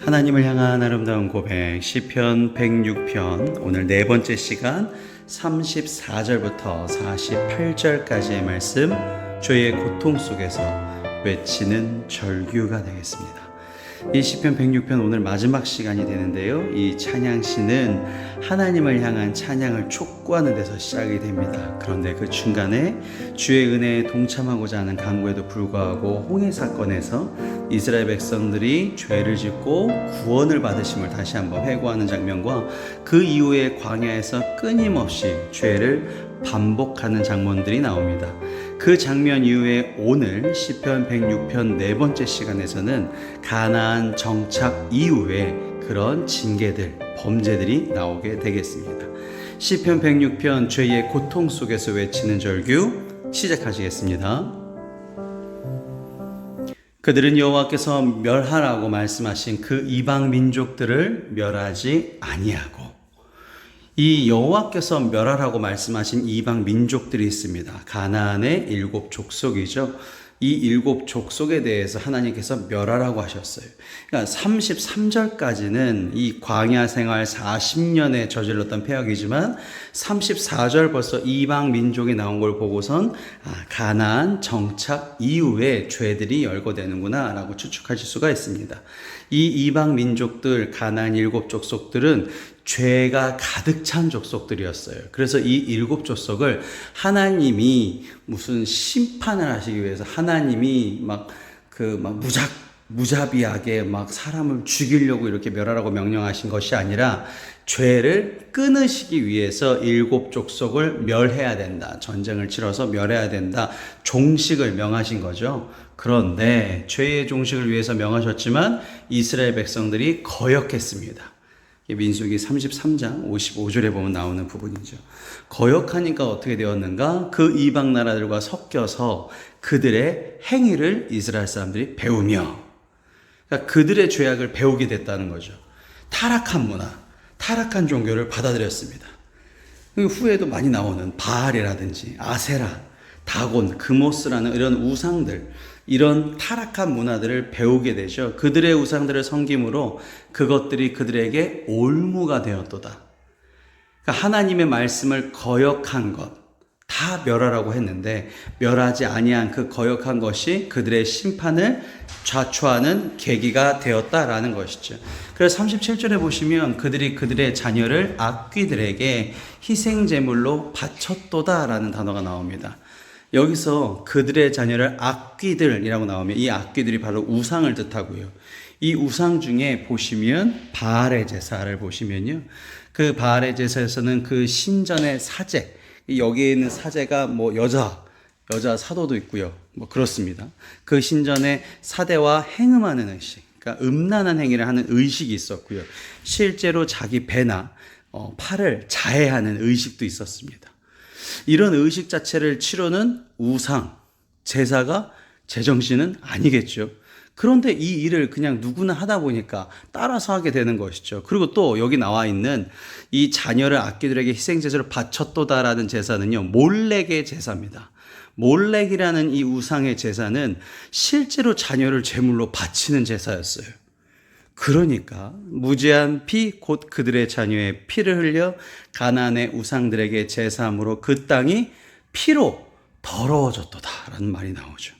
하나님을 향한 아름다운 고백 시편 106편 오늘 네 번째 시간 34절부터 48절까지의 말씀 죄의 고통 속에서 외치는 절규가 되겠습니다. 이 시편 106편 오늘 마지막 시간이 되는데요. 이 찬양시는 하나님을 향한 찬양을 촉구하는 데서 시작이 됩니다. 그런데 그 중간에 주의 은혜에 동참하고자 하는 간구에도 불구하고 홍해 사건에서 이스라엘 백성들이 죄를 짓고 구원을 받으심을 다시 한번 회고하는 장면과 그 이후에 광야에서 끊임없이 죄를 반복하는 장면들이 나옵니다. 그 장면 이후에 오늘 시편 106편 네 번째 시간에서는 가나안 정착 이후에 그런 징계들, 범죄들이 나오게 되겠습니다. 시편 106편 죄의 고통 속에서 외치는 절규 시작하시겠습니다. 그들은 여호와께서 멸하라고 말씀하신 그 이방 민족들을 멸하지 아니하고, 이 여호와께서 멸하라고 말씀하신 이방 민족들이 있습니다. 가나안의 7 족속이죠. 이 7 족속에 대해서 하나님께서 멸하라고 하셨어요. 그러니까 33절까지는 이 광야 생활 40년에 저질렀던 패역이지만 34절 벌써 이방 민족이 나온 걸 보고선 가나안 정착 이후에 죄들이 열거되는구나 라고 추측하실 수가 있습니다. 이 이방 민족들 가나안 7 족속들은 죄가 가득 찬 족속들이었어요. 그래서 이 7 족속을 하나님이 무슨 심판을 하시기 위해서 하나님이 무자비하게 사람을 죽이려고 이렇게 멸하라고 명령하신 것이 아니라 죄를 끊으시기 위해서 7 족속을 멸해야 된다. 전쟁을 치러서 멸해야 된다. 종식을 명하신 거죠. 그런데 죄의 종식을 위해서 명하셨지만 이스라엘 백성들이 거역했습니다. 민수기 33장 55절에 보면 나오는 부분이죠. 거역하니까 어떻게 되었는가? 그 이방 나라들과 섞여서 그들의 행위를 이스라엘 사람들이 배우며, 그러니까 그들의 죄악을 배우게 됐다는 거죠. 타락한 문화, 타락한 종교를 받아들였습니다. 후에도 많이 나오는 바알이라든지 아세라, 다곤, 그모스라는 이런 우상들, 이런 타락한 문화들을 배우게 되죠. 그들의 우상들을 섬김으로 그것들이 그들에게 올무가 되었도다. 그러니까 하나님의 말씀을 거역한 것, 다 멸하라고 했는데 멸하지 아니한 그 거역한 것이 그들의 심판을 좌초하는 계기가 되었다라는 것이죠. 그래서 37절에 보시면 그들이 그들의 자녀를 악귀들에게 희생제물로 바쳤도다라는 단어가 나옵니다. 여기서 그들의 자녀를 악귀들이라고 나오면 이 악귀들이 바로 우상을 뜻하고요. 이 우상 중에 보시면 바알의 제사를 보시면요. 그 바알의 제사에서는 그 신전의 사제, 여기에 있는 사제가 여자 사도도 있고요. 그렇습니다. 그 신전의 사대와 행음하는 의식, 그러니까 음란한 행위를 하는 의식이 있었고요. 실제로 자기 배나 팔을 자해하는 의식도 있었습니다. 이런 의식 자체를 치르는 우상, 제사가 제정신은 아니겠죠. 그런데 이 일을 그냥 누구나 하다 보니까 따라서 하게 되는 것이죠. 그리고 또 여기 나와 있는 이 자녀를 악귀들에게 희생제사를 바쳤도다라는 제사는요, 몰렉의 제사입니다. 몰렉이라는 이 우상의 제사는 실제로 자녀를 제물로 바치는 제사였어요. 그러니까 무죄한 피 곧 그들의 자녀의 피를 흘려 가나안의 우상들에게 제사함으로 그 땅이 피로 더러워졌도다라는 말이 나오죠.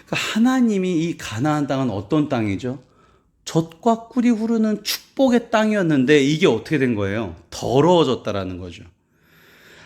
그러니까 하나님이 이 가나안 땅은 어떤 땅이죠? 젖과 꿀이 흐르는 축복의 땅이었는데 이게 어떻게 된 거예요? 더러워졌다라는 거죠.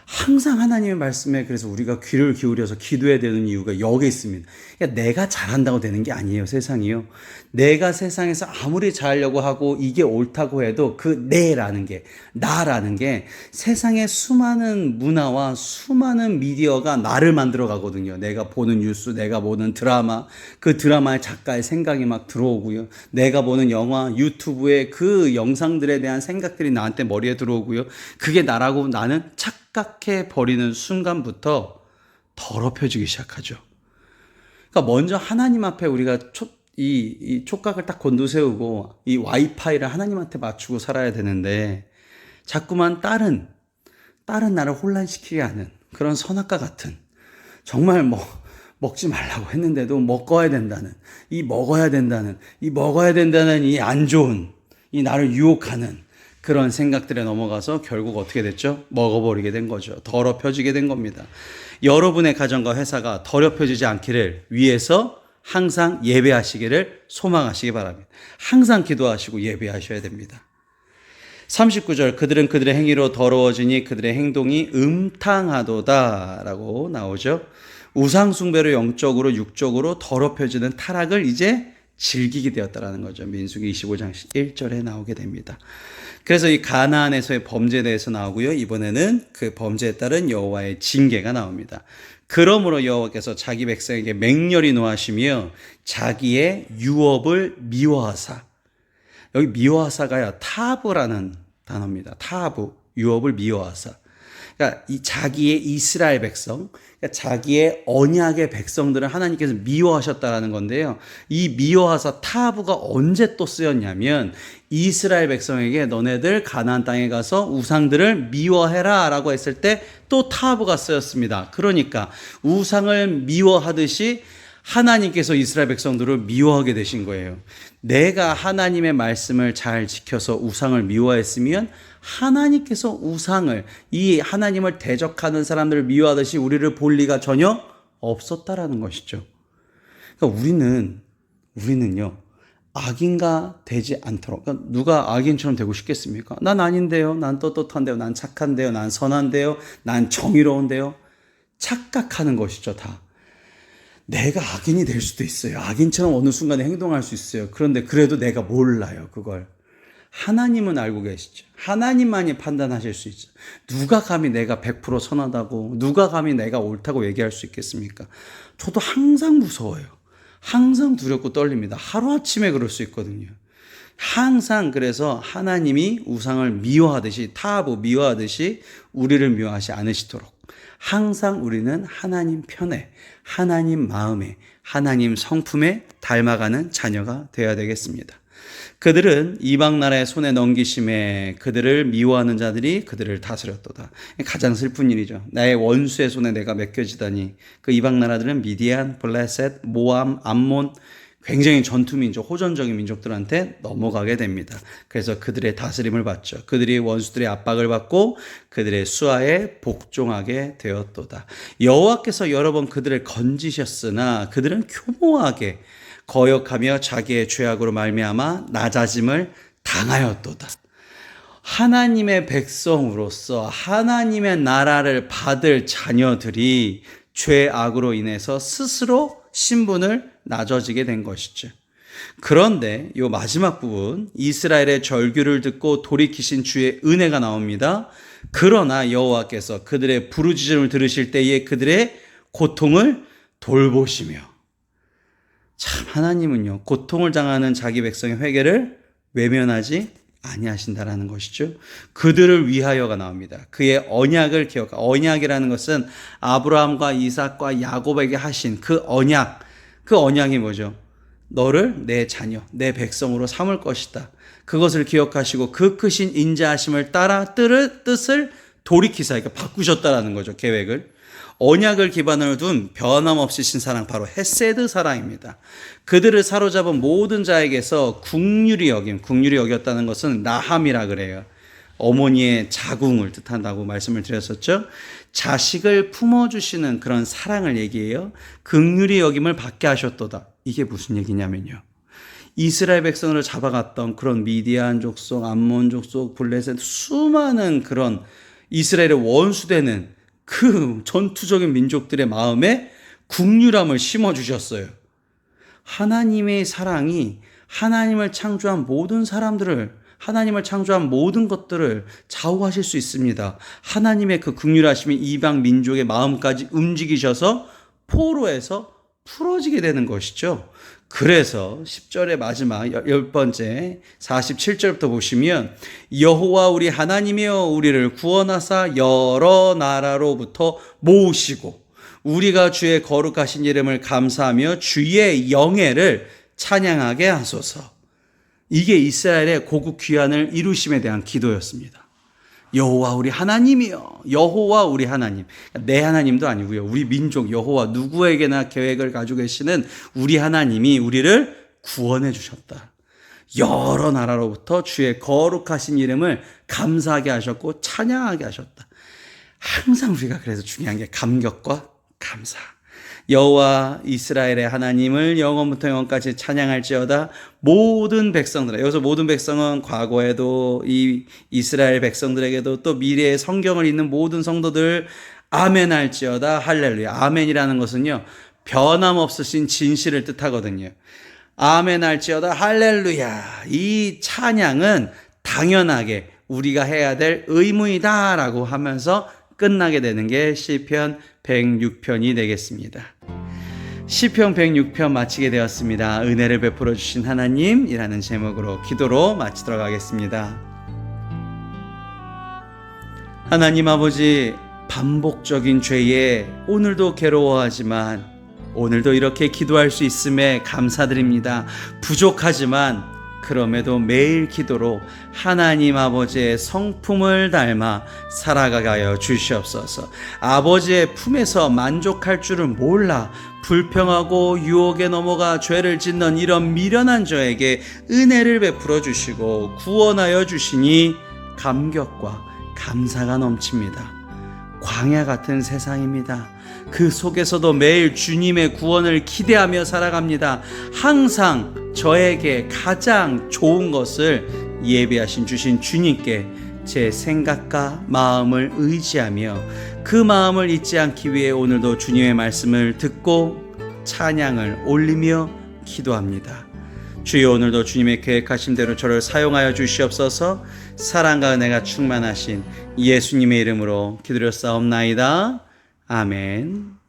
항상 하나님의 말씀에 그래서 우리가 귀를 기울여서 기도해야 되는 이유가 여기 있습니다. 그러니까 내가 잘한다고 되는 게 아니에요, 세상이요. 내가 세상에서 아무리 잘하려고 하고 이게 옳다고 해도 그 내라는 게, 나라는 게 세상의 수많은 문화와 수많은 미디어가 나를 만들어 가거든요. 내가 보는 뉴스, 내가 보는 드라마, 그 드라마의 작가의 생각이 막 들어오고요. 내가 보는 영화, 유튜브에 그 영상들에 대한 생각들이 나한테 머리에 들어오고요. 그게 나라고 나는 착각해 버리는 순간부터 더럽혀지기 시작하죠. 그러니까 먼저 하나님 앞에 우리가 이 촉각을 딱 곤두세우고 이 와이파이를 하나님한테 맞추고 살아야 되는데 자꾸만 다른 나를 혼란시키게 하는 그런 선악과 같은 정말 먹지 말라고 했는데도 먹어야 된다는, 이 먹어야 된다는, 이 먹어야 된다는 이 안 좋은, 이 나를 유혹하는 그런 생각들에 넘어가서 결국 어떻게 됐죠? 먹어버리게 된 거죠. 더럽혀지게 된 겁니다. 여러분의 가정과 회사가 더럽혀지지 않기를 위해서 항상 예배하시기를 소망하시기 바랍니다. 항상 기도하시고 예배하셔야 됩니다. 39절, 그들은 그들의 행위로 더러워지니 그들의 행동이 음탕하도다 라고 나오죠. 우상숭배로 영적으로 육적으로 더럽혀지는 타락을 이제 즐기게 되었다라는 거죠. 민수기 25장 1절에 나오게 됩니다. 그래서 이 가나안에서의 범죄에 대해서 나오고요. 이번에는 그 범죄에 따른 여호와의 징계가 나옵니다. 그러므로 여호와께서 자기 백성에게 맹렬히 노하시며 자기의 유업을 미워하사, 여기 미워하사가요, 타브라는 단어입니다. 타브, 유업을 미워하사. 그러니까 이 자기의 이스라엘 백성, 그러니까 자기의 언약의 백성들을 하나님께서 미워하셨다라는 건데요. 이 미워하사 타브가 언제 또 쓰였냐면 이스라엘 백성에게 너네들 가나안 땅에 가서 우상들을 미워해라 라고 했을 때 또 타브가 쓰였습니다. 그러니까 우상을 미워하듯이 하나님께서 이스라엘 백성들을 미워하게 되신 거예요. 내가 하나님의 말씀을 잘 지켜서 우상을 미워했으면 하나님께서 우상을, 이 하나님을 대적하는 사람들을 미워하듯이 우리를 볼 리가 전혀 없었다라는 것이죠. 그러니까 우리는요, 악인가 되지 않도록, 그러니까 누가 악인처럼 되고 싶겠습니까? 난 아닌데요, 난 떳떳한데요, 난 착한데요, 난 선한데요, 난 정의로운데요. 착각하는 것이죠, 다. 내가 악인이 될 수도 있어요. 악인처럼 어느 순간에 행동할 수 있어요. 그런데 그래도 내가 몰라요, 그걸. 하나님은 알고 계시죠. 하나님만이 판단하실 수 있죠. 누가 감히 내가 100% 선하다고, 누가 감히 내가 옳다고 얘기할 수 있겠습니까? 저도 항상 무서워요. 항상 두렵고 떨립니다. 하루아침에 그럴 수 있거든요. 항상 그래서 하나님이 우상을 미워하듯이, 타브 미워하듯이 우리를 미워하지 않으시도록 항상 우리는 하나님 편에, 하나님 마음에, 하나님 성품에 닮아가는 자녀가 되어야 되겠습니다. 그들은 이방 나라의 손에 넘기심에 그들을 미워하는 자들이 그들을 다스렸도다. 가장 슬픈 일이죠. 나의 원수의 손에 내가 맡겨지다니. 그 이방 나라들은 미디안, 블레셋, 모암, 암몬, 굉장히 전투민족, 호전적인 민족들한테 넘어가게 됩니다. 그래서 그들의 다스림을 받죠. 그들이 원수들의 압박을 받고 그들의 수하에 복종하게 되었도다. 여호와께서 여러 번 그들을 건지셨으나 그들은 교모하게 거역하며 자기의 죄악으로 말미암아 낮아짐을 당하였도다. 하나님의 백성으로서 하나님의 나라를 받을 자녀들이 죄악으로 인해서 스스로 신분을 낮아지게 된 것이죠. 그런데 이 마지막 부분, 이스라엘의 절규를 듣고 돌이키신 주의 은혜가 나옵니다. 그러나 여호와께서 그들의 부르짖음을 들으실 때에 그들의 고통을 돌보시며, 참 하나님은요, 고통을 당하는 자기 백성의 회개를 외면하지 아니하신다라는 것이죠. 그들을 위하여가 나옵니다. 그의 언약을 기억하. 언약이라는 것은 아브라함과 이삭과 야곱에게 하신 그 언약. 그 언약이 뭐죠? 너를 내 자녀, 내 백성으로 삼을 것이다. 그것을 기억하시고 그 크신 인자하심을 따라 뜻을 돌이키사, 그러니까 바꾸셨다라는 거죠. 계획을. 언약을 기반으로 둔 변함없이 신사랑, 바로 헤세드 사랑입니다. 그들을 사로잡은 모든 자에게서 국률이 여겼다는 것은 라함이라 그래요. 어머니의 자궁을 뜻한다고 말씀을 드렸었죠. 자식을 품어주시는 그런 사랑을 얘기해요. 긍휼히 여김을 받게 하셨도다. 이게 무슨 얘기냐면요, 이스라엘 백성을 잡아갔던 그런 미디안 족속, 암몬 족속, 블레셋, 수많은 그런 이스라엘의 원수되는 그 전투적인 민족들의 마음에 국률함을 심어주셨어요. 하나님의 사랑이 하나님을 창조한 모든 사람들을, 하나님을 창조한 모든 것들을 좌우하실 수 있습니다. 하나님의 그 긍휼하심이 이방 민족의 마음까지 움직이셔서 포로에서 풀어지게 되는 것이죠. 그래서 10절의 마지막 10번째 47절부터 보시면, 여호와 우리 하나님이여 우리를 구원하사 여러 나라로부터 모으시고 우리가 주의 거룩하신 이름을 감사하며 주의 영예를 찬양하게 하소서. 이게 이스라엘의 고국 귀환을 이루심에 대한 기도였습니다. 여호와 우리 하나님이여. 여호와 우리 하나님. 내 하나님도 아니고요. 우리 민족 여호와, 누구에게나 계획을 가지고 계시는 우리 하나님이 우리를 구원해 주셨다. 여러 나라로부터 주의 거룩하신 이름을 감사하게 하셨고 찬양하게 하셨다. 항상 우리가 그래서 중요한 게 감격과 감사. 여호와 이스라엘의 하나님을 영원부터 영원까지 찬양할지어다. 모든 백성들, 여기서 모든 백성은 과거에도 이 이스라엘 백성들에게도 또 미래의 성경을 읽는 모든 성도들 아멘 할지어다. 할렐루야. 아멘이라는 것은요, 변함없으신 진실을 뜻하거든요. 아멘 할지어다. 할렐루야. 이 찬양은 당연하게 우리가 해야 될 의무이다라고 하면서 끝나게 되는 게 시편 106편이 되겠습니다. 시편 106편 마치게 되었습니다. 은혜를 베풀어 주신 하나님이라는 제목으로 기도로 마치도록 하겠습니다. 하나님 아버지, 반복적인 죄에 오늘도 괴로워하지만 오늘도 이렇게 기도할 수 있음에 감사드립니다. 부족하지만 그럼에도 매일 기도로 하나님 아버지의 성품을 닮아 살아가게 하여 주시옵소서. 아버지의 품에서 만족할 줄은 몰라 불평하고 유혹에 넘어가 죄를 짓는 이런 미련한 저에게 은혜를 베풀어 주시고 구원하여 주시니 감격과 감사가 넘칩니다. 광야 같은 세상입니다. 그 속에서도 매일 주님의 구원을 기대하며 살아갑니다. 항상 저에게 가장 좋은 것을 예비하신 주신 주님께 제 생각과 마음을 의지하며 그 마음을 잊지 않기 위해 오늘도 주님의 말씀을 듣고 찬양을 올리며 기도합니다. 주여, 오늘도 주님의 계획하신 대로 저를 사용하여 주시옵소서. 사랑과 은혜가 충만하신 예수님의 이름으로 기도드렸사옵나이다. 아멘.